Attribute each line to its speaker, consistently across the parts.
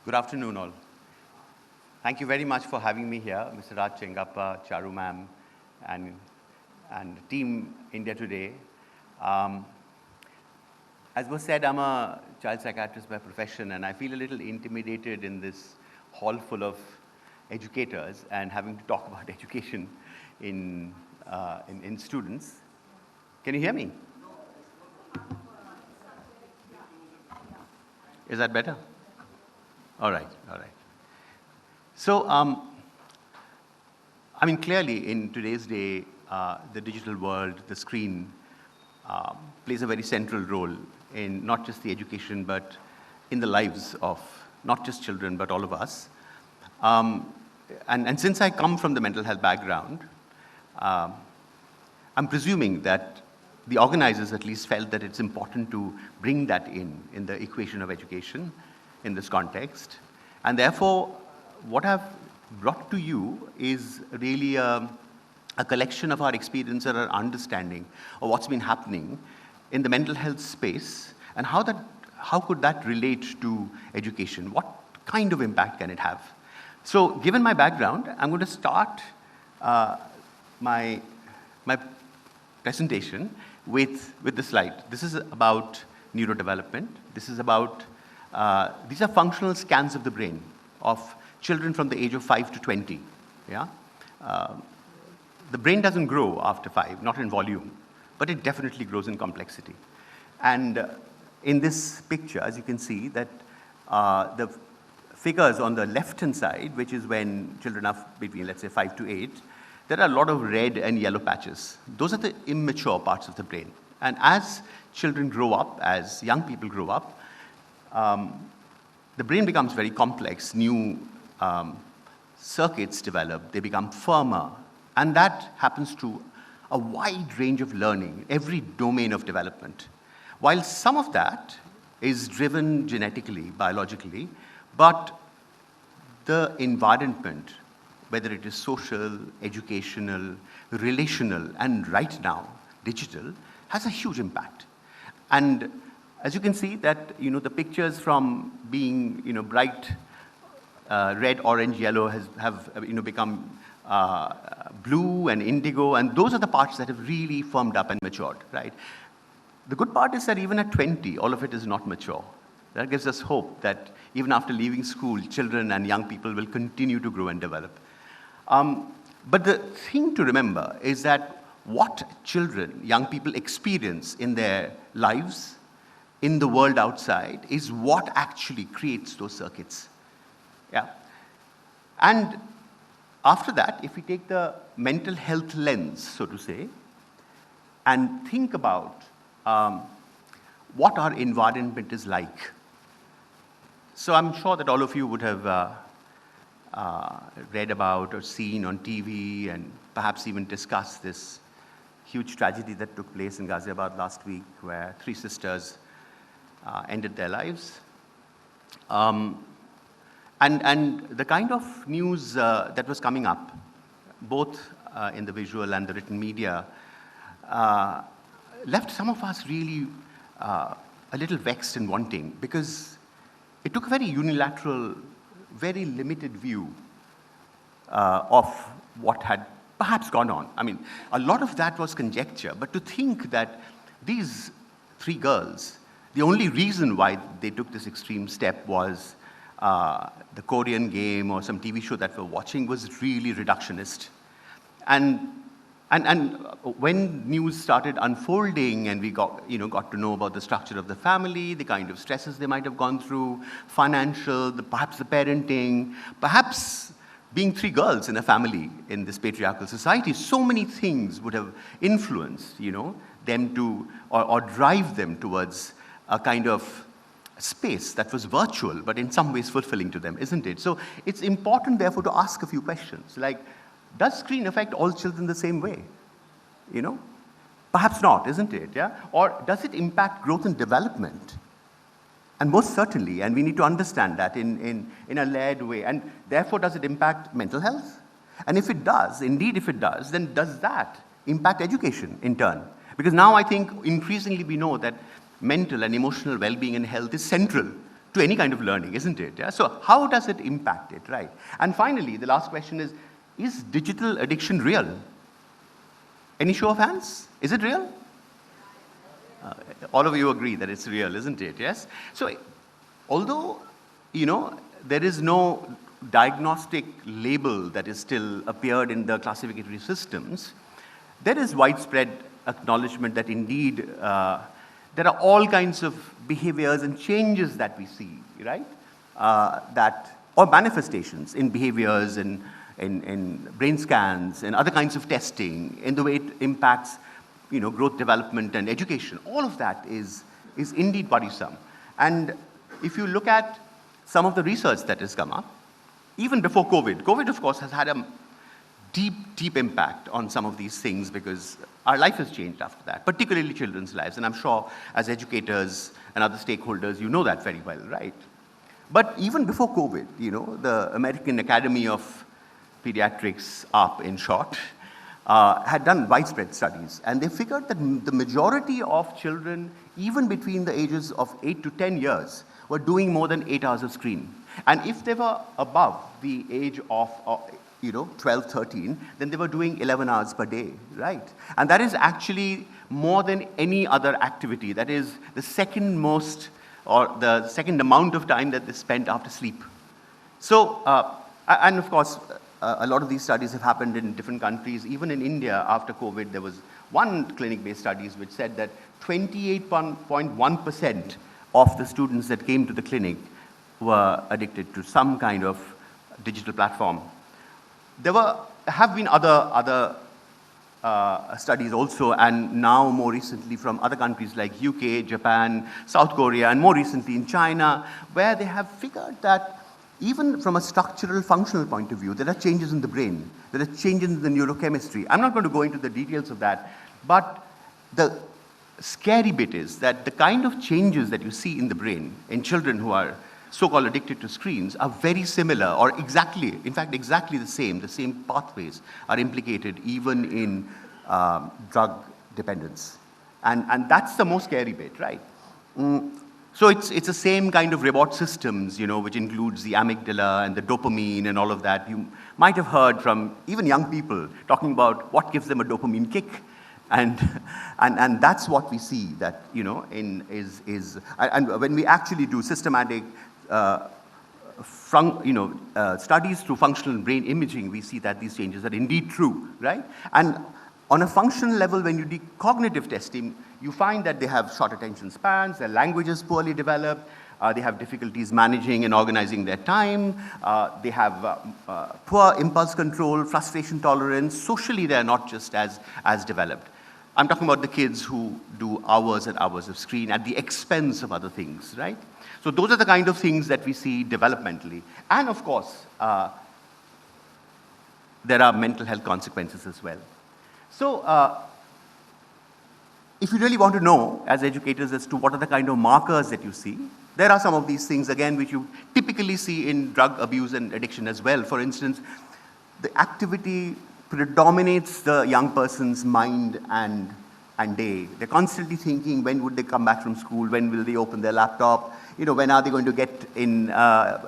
Speaker 1: Good afternoon, all. Thank you very much for having me here, Mr. Raj Chengappa, Charu ma'am, and team India Today. As was said, I'm a child psychiatrist by profession, and I feel a little intimidated in this hall full of educators and having to talk about education in students. Can you hear me? Is that better? All right, all right. So, I mean, clearly in today's day, the digital world, the screen, plays a very central role in not just the education, but in the lives of not just children, but all of us. And since I come from the mental health background, I'm presuming that the organizers at least felt that it's important to bring that in the equation of education in this context. And therefore, what I've brought to you is really a collection of our experience and our understanding of what's been happening in the mental health space and how could that relate to education? What kind of impact can it have? So given my background, I'm going to start my presentation with the slide. This is about neurodevelopment. This is about, these are functional scans of the brain of children from the age of 5 to 20. Yeah? The brain doesn't grow after 5, not in volume, but it definitely grows in complexity. And in this picture, as you can see, that the figures on the left-hand side, which is when children are between, let's say, 5 to 8, there are a lot of red and yellow patches. Those are the immature parts of the brain. And as children grow up, as young people grow up, the brain becomes very complex. New circuits develop, they become firmer. And that happens to a wide range of learning, every domain of development. While some of that is driven genetically, biologically, but the environment, whether it is social, educational, relational, and right now, digital, has a huge impact. And as you can see that, the pictures from being, bright red, orange, yellow have become blue and indigo, and those are the parts that have really firmed up and matured, right? The good part is that even at 20, all of it is not mature. That gives us hope that even after leaving school, children and young people will continue to grow and develop. But the thing to remember is that what children, young people experience in their lives, in the world outside, is what actually creates those circuits. Yeah. And after that, if we take the mental health lens, so to say, and think about what our environment is like. So I'm sure that all of you would have read about or seen on TV and perhaps even discussed this huge tragedy that took place in Ghaziabad last week, where 3 sisters ended their lives. And the kind of news that was coming up, both in the visual and the written media, left some of us really a little vexed and wanting, because it took a very unilateral, very limited view of what had perhaps gone on. I mean, a lot of that was conjecture, but to think that these 3 girls, the only reason why they took this extreme step was the Korean game or some TV show that we're watching was really reductionist. And when news started unfolding and we got to know about the structure of the family, the kind of stresses they might have gone through, financial, perhaps the parenting, perhaps being 3 girls in a family in this patriarchal society, so many things would have influenced, them to, or drive them towards a kind of space that was virtual, but in some ways fulfilling to them, isn't it? So it's important, therefore, to ask a few questions, like, does screen affect all children the same way? Perhaps not, isn't it? Yeah? Or does it impact growth and development? And most certainly, and we need to understand that in a layered way. And therefore, does it impact mental health? And if it does, indeed if it does, then does that impact education in turn? Because now I think increasingly we know that mental and emotional well-being and health is central to any kind of learning, isn't it? Yeah? So how does it impact it, right? And finally, the last question is digital addiction real? Any show of hands? Is it real? All of you agree that it's real, isn't it? Yes? So although, there is no diagnostic label that is still appeared in the classificatory systems, there is widespread acknowledgement that indeed there are all kinds of behaviors and changes that we see, right? Or manifestations in behaviors, in brain scans, and other kinds of testing, in the way it impacts, growth, development, and education. All of that is indeed worrisome. And if you look at some of the research that has come up, even before COVID, of course, has had a deep, deep impact on some of these things because our life has changed after that, particularly children's lives. And I'm sure as educators and other stakeholders, you know that very well, right? But even before COVID, the American Academy of Pediatrics, ARP in short, had done widespread studies. And they figured that the majority of children, even between the ages of 8 to 10 years, were doing more than 8 hours of screen. And if they were above the age of 12, 13, then they were doing 11 hours per day, right? And that is actually more than any other activity. That is the second most, or the second amount of time that they spent after sleep. So, and of course, a lot of these studies have happened in different countries. Even in India, after COVID, there was one clinic-based studies which said that 28.1% of the students that came to the clinic were addicted to some kind of digital platform. There have been other studies also, and now more recently from other countries like UK, Japan, South Korea, and more recently in China, where they have figured that even from a structural, functional point of view, there are changes in the brain. There are changes in the neurochemistry. I'm not going to go into the details of that, but the scary bit is that the kind of changes that you see in the brain in children who are so-called addicted to screens are very similar, or exactly the same. The same pathways are implicated even in drug dependence. And that's the most scary bit, right? So it's the same kind of reward systems, which includes the amygdala and the dopamine and all of that. You might have heard from even young people talking about what gives them a dopamine kick. And that's what we see that, and when we actually do systematic studies through functional brain imaging, we see that these changes are indeed true, right? And on a functional level, when you do cognitive testing, you find that they have short attention spans, their language is poorly developed, they have difficulties managing and organizing their time, they have poor impulse control, frustration tolerance. Socially, they are not just as developed. I'm talking about the kids who do hours and hours of screen at the expense of other things, right? So those are the kind of things that we see developmentally. And of course, there are mental health consequences as well. So if you really want to know, as educators, as to what are the kind of markers that you see, there are some of these things, again, which you typically see in drug abuse and addiction as well. For instance, the activity predominates the young person's mind and day. They're constantly thinking, when would they come back from school? When will they open their laptop? When are they going to get in,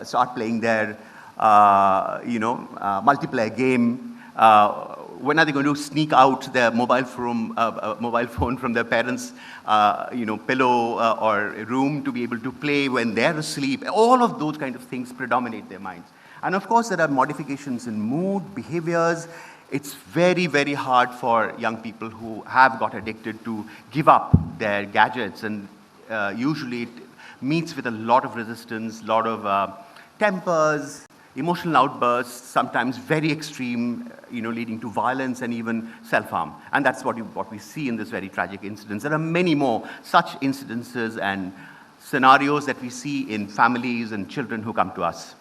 Speaker 1: start playing their, multiplayer game? When are they going to sneak out their mobile phone from their parents' pillow or room to be able to play when they're asleep? All of those kind of things predominate their minds. And of course, there are modifications in mood, behaviors. It's very, very hard for young people who have got addicted to give up their gadgets, and usually it meets with a lot of resistance, a lot of tempers, emotional outbursts, sometimes very extreme, leading to violence and even self-harm. And that's what we see in this very tragic incidents. There are many more such incidences and scenarios that we see in families and children who come to us.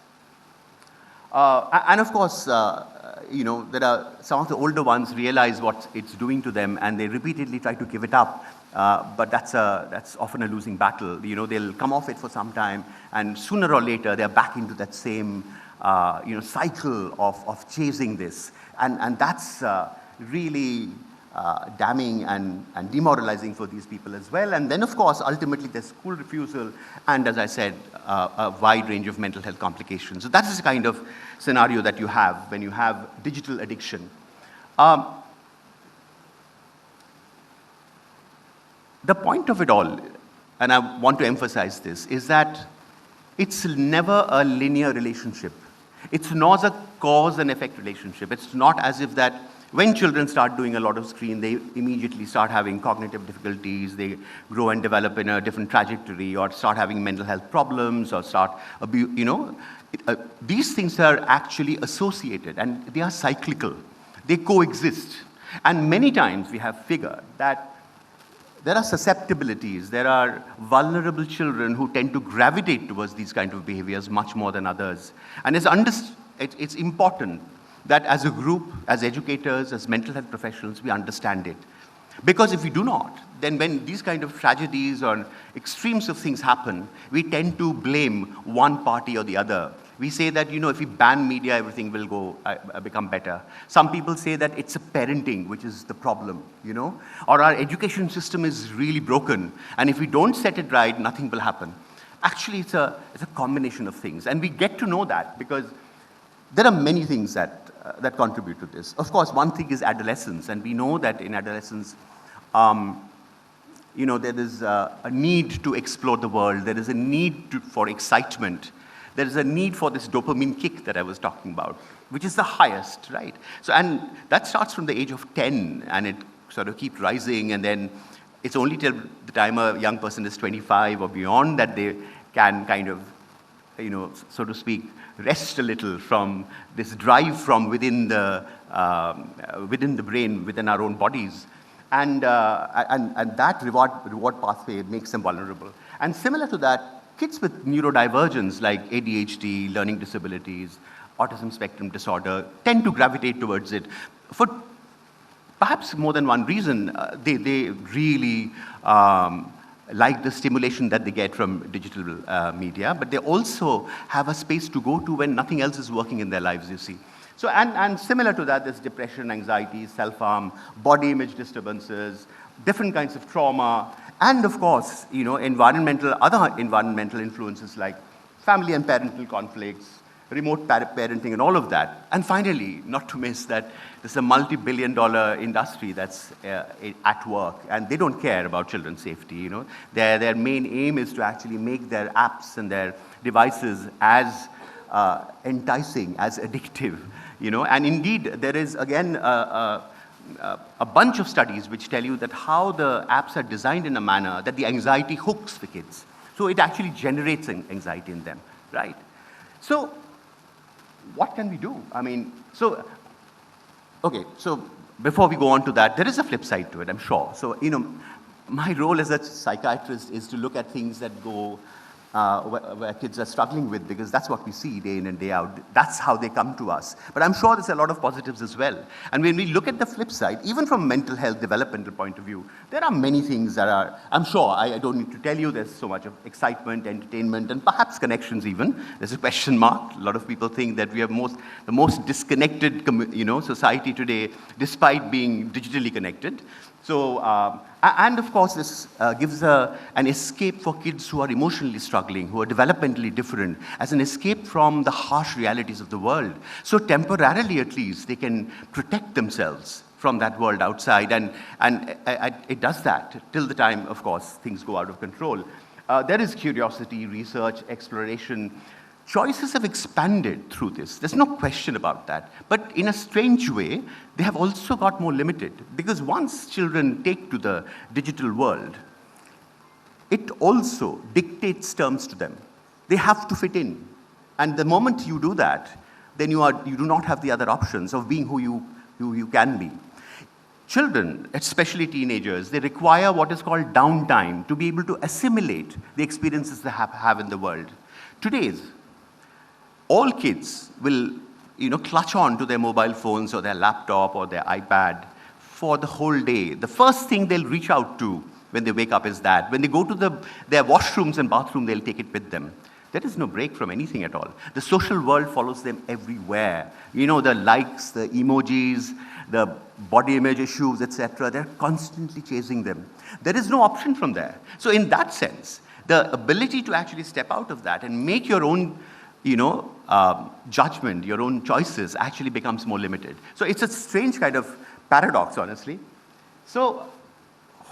Speaker 1: And of course, there are some of the older ones realize what it's doing to them, and they repeatedly try to give it up. But that's often a losing battle. They'll come off it for some time, and sooner or later they're back into that same cycle of chasing this, and that's really damning and demoralizing for these people as well. And then, of course, ultimately there's school refusal and, as I said, a wide range of mental health complications. So that is the kind of scenario that you have when you have digital addiction. The point of it all, and I want to emphasize this, is that it's never a linear relationship. It's not a cause and effect relationship. It's not as if that when children start doing a lot of screen, they immediately start having cognitive difficulties, they grow and develop in a different trajectory, or start having mental health problems, or start abuse, these things are actually associated, and they are cyclical. They coexist. And many times we have figured that there are susceptibilities, there are vulnerable children who tend to gravitate towards these kind of behaviors much more than others. And it's important that as a group, as educators, as mental health professionals, we understand it. Because if we do not, then when these kind of tragedies or extremes of things happen, we tend to blame one party or the other. We say that, if we ban media, everything will become better. Some people say that it's a parenting which is the problem, or our education system is really broken, and if we don't set it right, nothing will happen. Actually, it's a combination of things, and we get to know that because there are many things that contribute to this. Of course, one thing is adolescence, and we know that in adolescence, there is a need to explore the world. There is a need for excitement. There is a need for this dopamine kick that I was talking about, which is the highest, right? So, and that starts from the age of 10, and it sort of keeps rising, and then it's only till the time a young person is 25 or beyond that they can kind of, so to speak, rest a little from this drive from within the brain, within our own bodies. And that reward pathway makes them vulnerable. And similar to that, kids with neurodivergence like ADHD, learning disabilities, autism spectrum disorder tend to gravitate towards it for perhaps more than one reason. They really like the stimulation that they get from digital media, but they also have a space to go to when nothing else is working in their lives, you see. So, and similar to that, there's depression, anxiety, self-harm, body image disturbances, different kinds of trauma, and of course, other environmental influences like family and parental conflicts, remote parenting, and all of that. And finally, not to miss that there's a multi-billion-dollar industry that's at work, and they don't care about children's safety. Their main aim is to actually make their apps and their devices as enticing, as addictive. And indeed, there is again a bunch of studies which tell you that how the apps are designed in a manner that the anxiety hooks the kids. So it actually generates anxiety in them, right? So what can we do? So before we go on to that, there is a flip side to it, I'm sure. So, my role as a psychiatrist is to look at things that go where kids are struggling with, because that's what we see day in and day out. That's how they come to us. But I'm sure there's a lot of positives as well. And when we look at the flip side, even from a mental health developmental point of view, there are many things that are, I'm sure, I don't need to tell you, there's so much of excitement, entertainment, and perhaps connections even. There's a question mark. A lot of people think that we have the most disconnected society today, despite being digitally connected. So, and of course, this gives an escape for kids who are emotionally struggling, who are developmentally different, as an escape from the harsh realities of the world. So temporarily, at least, they can protect themselves from that world outside, and it does that till the time, of course, things go out of control. There is curiosity, research, exploration. Choices have expanded through this. There's no question about that. But in a strange way, they have also got more limited. Because once children take to the digital world, it also dictates terms to them. They have to fit in. And the moment you do that, then you do not have the other options of being who you can be. Children, especially teenagers, they require what is called downtime to be able to assimilate the experiences they have in the world. Today's all kids will, clutch on to their mobile phones or their laptop or their iPad for the whole day. The first thing they'll reach out to when they wake up is that. When they go to their washrooms and bathroom, they'll take it with them. There is no break from anything at all. The social world follows them everywhere. You know, the likes, the emojis, the body image issues, etc. They're constantly chasing them. There is no option from there. So in that sense, the ability to actually step out of that and make your own, judgment, your own choices actually becomes more limited. So it's a strange kind of paradox, honestly. So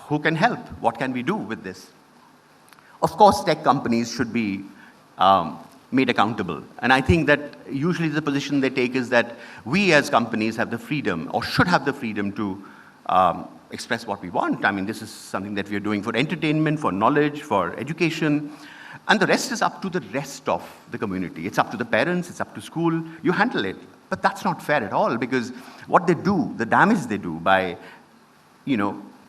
Speaker 1: who can help? What can we do with this? Of course, tech companies should be made accountable. And I think that usually the position they take is that we as companies have the freedom, or should have the freedom, to express what we want. I mean, this is something that we are doing for entertainment, for knowledge, for education. And the rest is up to the rest of the community. It's up to the parents, it's up to school. You handle it. But that's not fair at all, because what they do, the damage they do by,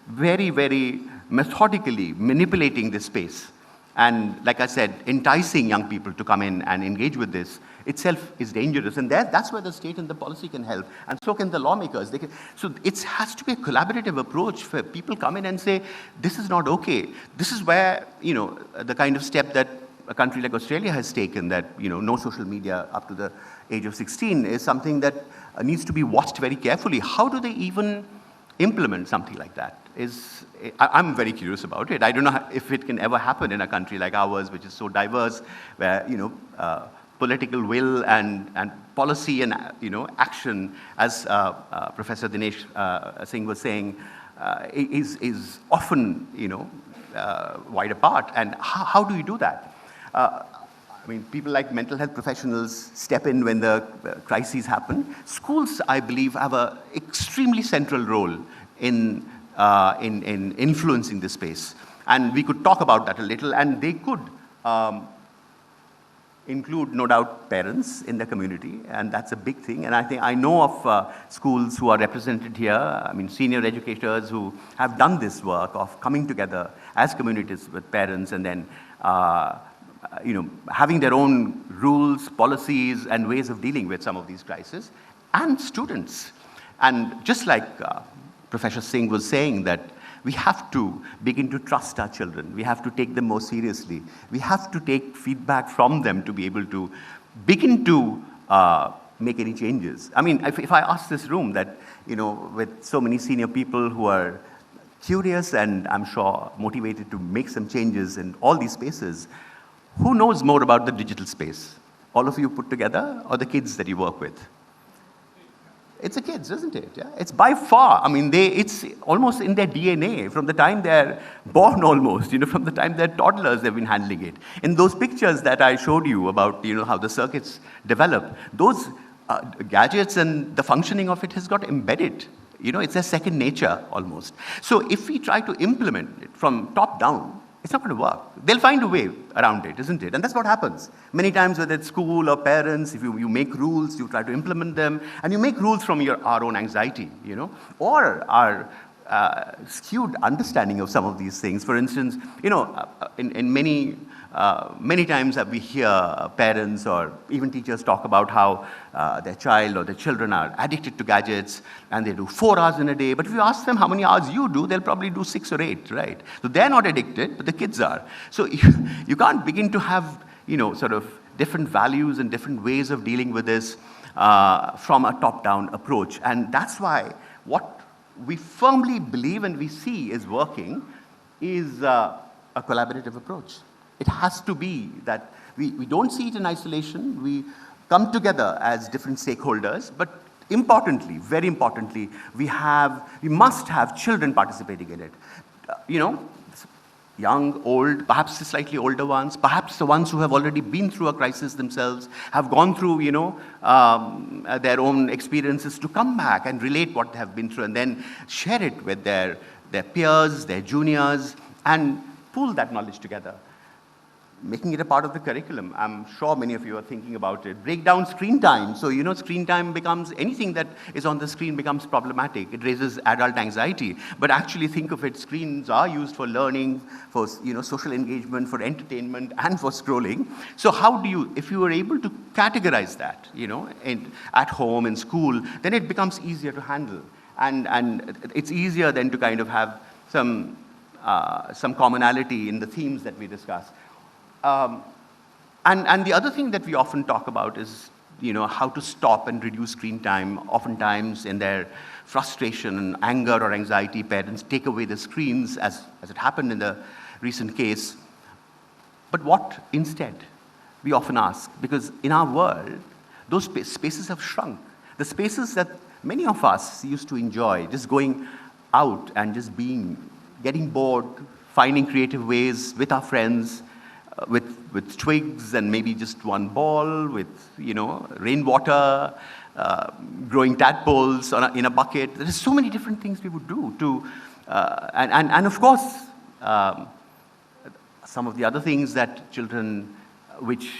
Speaker 1: very, very methodically manipulating this space, and like I said, enticing young people to come in and engage with this itself is dangerous. And that's where the state and the policy can help, and so can the lawmakers. So it has to be a collaborative approach where people come in and say, this is not okay. This is where, the kind of step that a country like Australia has taken, that, no social media up to the age of 16, is something that needs to be watched very carefully. How do they even implement something like that? I'm very curious about it. I don't know if it can ever happen in a country like ours, which is so diverse, where, political will and policy and, action, as Professor Dinesh Singh was saying, is often, wide apart. And how do you do that? I mean, people like mental health professionals step in when the crises happen. Schools, I believe, have an extremely central role in influencing this space. And we could talk about that a little, and they could include, no doubt, parents in the community, and that's a big thing. And I know of schools who are represented here, I mean, senior educators who have done this work of coming together as communities with parents, and then having their own rules, policies, and ways of dealing with some of these crises, and students. And just like Professor Singh was saying, that we have to begin to trust our children. We have to take them more seriously. We have to take feedback from them to be able to begin to make any changes. I mean, if I ask this room that, with so many senior people who are curious and I'm sure motivated to make some changes in all these spaces, who knows more about the digital space? All of you put together, or the kids that you work with? It's the kids, isn't it? Yeah? It's by far, I mean, it's almost in their DNA from the time they're born almost, from the time they're toddlers, they've been handling it. In those pictures that I showed you about, how the circuits develop, those gadgets and the functioning of it has got embedded. It's their second nature almost. So if we try to implement it from top down, it's not going to work. They'll find a way around it, isn't it? And that's what happens. Many times, whether it's school or parents, if you make rules, you try to implement them, and you make rules from our own anxiety, or our skewed understanding of some of these things. For instance, in many times we hear parents or even teachers talk about how their child or their children are addicted to gadgets, and they do 4 hours in a day. But if you ask them how many hours you do, they'll probably do 6 or 8, right? So they're not addicted, but the kids are. So you can't begin to have, sort of different values and different ways of dealing with this from a top-down approach. And that's why what we firmly believe and we see is working is a collaborative approach. It has to be that we don't see it in isolation. We come together as different stakeholders, but importantly, very importantly, we must have children participating in it. Young, old, perhaps the slightly older ones, perhaps the ones who have already been through a crisis themselves, have gone through, their own experiences, to come back and relate what they have been through and then share it with their peers, their juniors, and pool that knowledge together. Making it a part of the curriculum. I'm sure many of you are thinking about it. Break down screen time. So, screen time becomes, anything that is on the screen becomes problematic. It raises adult anxiety. But actually think of it, screens are used for learning, for, social engagement, for entertainment, and for scrolling. So how do you, if you are able to categorize that, at home, in school, then it becomes easier to handle. And it's easier then to kind of have some commonality in the themes that we discuss. And the other thing that we often talk about is, how to stop and reduce screen time. Oftentimes, in their frustration and anger or anxiety, parents take away the screens, as it happened in the recent case. But what instead? We often ask, because in our world, those spaces have shrunk. The spaces that many of us used to enjoy, just going out and just getting bored, finding creative ways with our friends, with twigs and maybe just one ball, with rainwater, growing tadpoles in a bucket. There are so many different things we would do and of course, some of the other things that children, which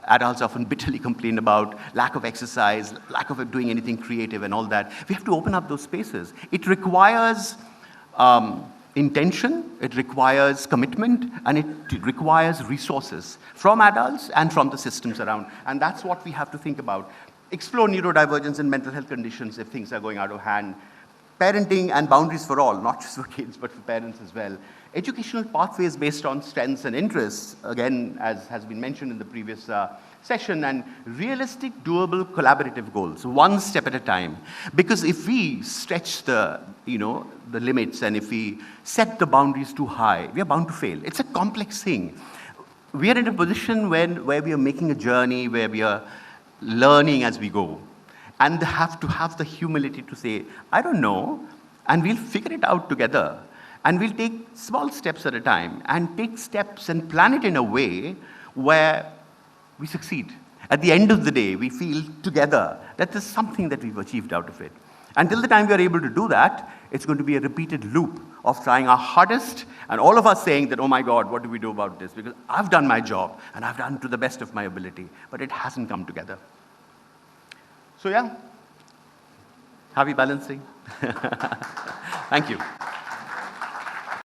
Speaker 1: adults often bitterly complain about, lack of exercise, lack of doing anything creative and all that. We have to open up those spaces. It requires intention, it requires commitment, and it requires resources from adults and from the systems around. And that's what we have to think about. Explore neurodivergence and mental health conditions if things are going out of hand. Parenting and boundaries for all, not just for kids, but for parents as well. Educational pathways based on strengths and interests, again, as has been mentioned in the previous session, and realistic, doable, collaborative goals, one step at a time. Because if we stretch the limits and if we set the boundaries too high, we are bound to fail. It's a complex thing. We are in a position where we are making a journey, where we are learning as we go, and have to have the humility to say, I don't know, and we'll figure it out together. And we'll take small steps at a time and take steps and plan it in a way where we succeed. At the end of the day, we feel together that there's something that we've achieved out of it. Until the time we are able to do that, it's going to be a repeated loop of trying our hardest and all of us saying that, oh my God, what do we do about this? Because I've done my job and I've done to the best of my ability, but it hasn't come together. So yeah, happy balancing. Thank you.